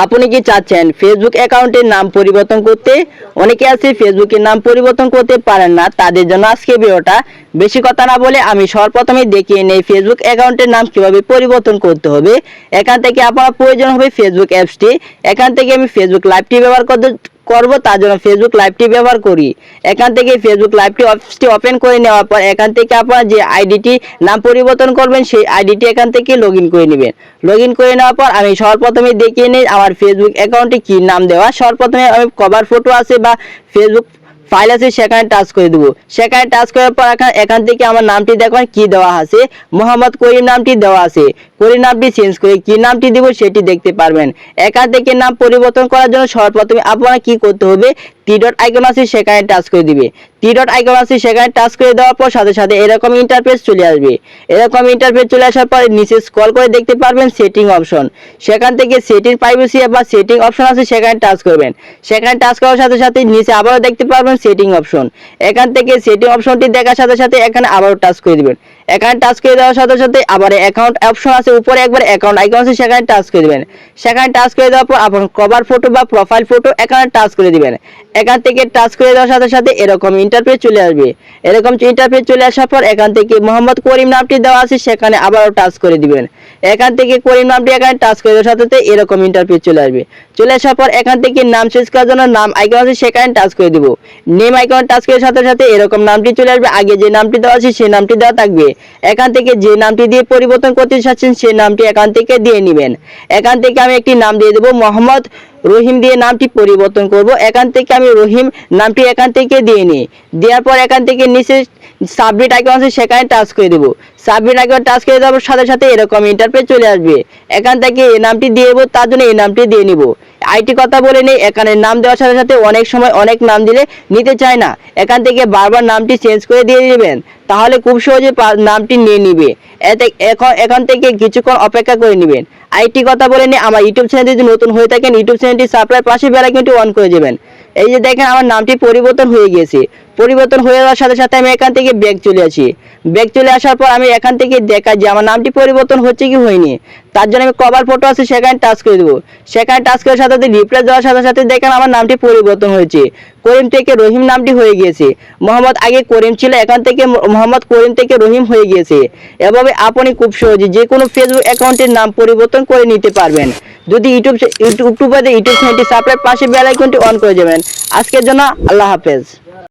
আপনি কি চাচ্ছেন ফেসবুক অ্যাকাউন্টের নাম পরিবর্তন করতে? অনেকে আছে ফেসবুকের নাম পরিবর্তন করতে পারেন না, তাদের জন্য আজকে ভিডিওটা। বেশি কথা না বলে আমি সর্বপ্রথমে দেখিয়ে নেই ফেসবুক অ্যাকাউন্টের নাম কিভাবে পরিবর্তন করতে হবে। এখান থেকে আপনার প্রয়োজন হবে ফেসবুক অ্যাপসটি। এখান থেকে আমি ফেসবুক লাইভটি ব্যবহার করব, তার জন্য ফেসবুক লাইভটি ব্যবহার করি। এখান থেকে ফেসবুক লাইভটি অ্যাপসটি ওপেন করে নেওয়ার পর এখান থেকে আপনারা যে আইডিটি নাম পরিবর্তন করবেন সেই আইডিটি এখান থেকে লগ ইন করে নেবেন। লগ ইন করে নেওয়ার পর আমি সর্বপ্রথমে দেখিয়ে নিই আমার ফেসবুক অ্যাকাউন্টে কি নাম দেওয়া। সর্বপ্রথমে আমি কভার ফটো আছে বা ফেসবুক ফাইল আছে সেখানে টাচ করে দেবো। সেখানে টাচ করার পর এখান থেকে আমার নামটি দেখবেন কি দেওয়া আছে, মোহাম্মদ করিম নামটি দেওয়া আছে। করিম নামটি চেঞ্জ করে কি নামটি দিব সেটি দেখতে পারবেন। এখান থেকে নাম পরিবর্তন করার জন্য সর্বপ্রথমে আপনারা কি করতে হবে, থ্রি ডট আইকন আছে সেখানে টাচ করে দিবে। থ্রি ডট আইকন আছে সেখানে টাচ করে দেওয়ার পর সাথে সাথে এরকম ইন্টারফেস চলে আসবে। এরকম ইন্টারফেস চলে আসার পর নিচে স্ক্রল করে দেখতে পারবেন সেটিং অপশন। সেখান থেকে সেটিং প্রাইভেসি বা সেটিং অপশন আছে সেখানে টাচ করবেন। সেখানে টাচ করার সাথে সাথে নিচে আবারও দেখতে পারবেন সেটিং অপশন। এখান থেকে সেটিং অপশনটি দেখার সাথে সাথে এখানে আবারও টাচ করে দিবেন। এখানে টাচ করে দেওয়ার সাথে সাথে আবার অ্যাকাউন্ট অপশন আছে উপরে একবার অ্যাকাউন্ট আইকন আছে সেখানে টাচ করে দিবেন। সেখানে টাচ করে দেওয়ার পর আপনার কভার ফটো বা প্রোফাইল ফটো এখানে টাচ করে দিবেন। এখান থেকে টাচ করে দেওয়ার সাথে সাথে এরকম ইন্টারফেস চলে আসবে। এরকম ইন্টারফেস চলে আসার পর এখান থেকে মোহাম্মদ করিম নামটি দেওয়া আছে সেখানে আবারও টাচ করে দিবেন। এখান থেকে করিম নামটি এখানে টাচ করে দেওয়ার সাথে সাথে এরকম ইন্টারফেস চলে আসবে। চলে আসার পর এখান থেকে নাম চেঞ্জ করার জন্য নাম আইকন আছে সেখানে টাচ করে দিব। নেম আইকন টাচ করার সাথে সাথে এরকম নামটি চলে আসবে। আগে যে নামটি দেওয়া আছে সেই নামটি দেওয়া থাকবে। এখান থেকে যে নামটি দিয়ে পরিবর্তন করতে চাচ্ছেন সেই নামটি এখান থেকে দিয়ে নেবেন। এখান থেকে আমি একটি নাম দিয়ে দেবো, মোহাম্মদ রহিম দিয়ে নামটি পরিবর্তন করব। এখান থেকে আমি রহিম নামটি এখান থেকে দিয়ে নিই। দেওয়ার পর এখান থেকে নিচে সাবমিট আইকন আছে সেখানে টাচ করে দেবো। সাবমিট আইকন টাচ করে দেওয়ার সাথে সাথে এরকম ইন্টারফেস চলে আসবে। এখান থেকে এই নামটি দিয়ে দেবো, তার জন্য এই নামটি দিয়ে নিব। আইটি কথা বলে নেই, এখানে নাম দেওয়ার সাথে সাথে অনেক সময় অনেক নাম দিলে নিতে চায় না। এখান থেকে বারবার নামটি চেঞ্জ করে দিয়ে নেবেন, তাহলে খুব সহজে নামটি নিয়ে নিবে। এখান থেকে কিছুক্ষণ অপেক্ষা করে নেবেন। আইটি কথা বলে নিই, আমার ইউটিউব চ্যানেল যদি নতুন হয়ে থাকেন ইউটিউব চ্যানেলটি সাবস্ক্রাইব পাশে বেল আইকনটি অন করে দেবেন। এই যে দেখেন আমার নামটি পরিবর্তন হয়ে গিয়েছে। পরিবর্তন হয়ে যাওয়ার সাথে সাথে আমি এখান থেকে ব্যাক চলে আসি। ব্যাক চলে আসার পর আমি এখান থেকে দেখা যে আমার নামটি পরিবর্তন হচ্ছে কি হয়নি, তার জন্য আমি কভার ফটো আছে সেখানে টাচ করে দেবো। সেখানে টাচ করার সাথে সাথে রিপ্লেস দেওয়ার সাথে সাথে দেখেন আমার নামটি পরিবর্তন হয়েছে। করিম থেকে রহিম নামটি হয়ে গিয়েছে। মোহাম্মদ আগে করিম ছিল, এখান থেকে মোহাম্মদ করিম থেকে রহিম হয়ে গিয়েছে। এভাবে আপনি খুব সহজে যে কোনো ফেসবুক অ্যাকাউন্টের নাম পরিবর্তন করে নিতে পারবেন। যদি ইউটিউব চ্যানেলটি সাবস্ক্রাইব পাশে বেল আইকনটি অন করে যাবেন। আজকের জন্য আল্লাহ হাফেজ।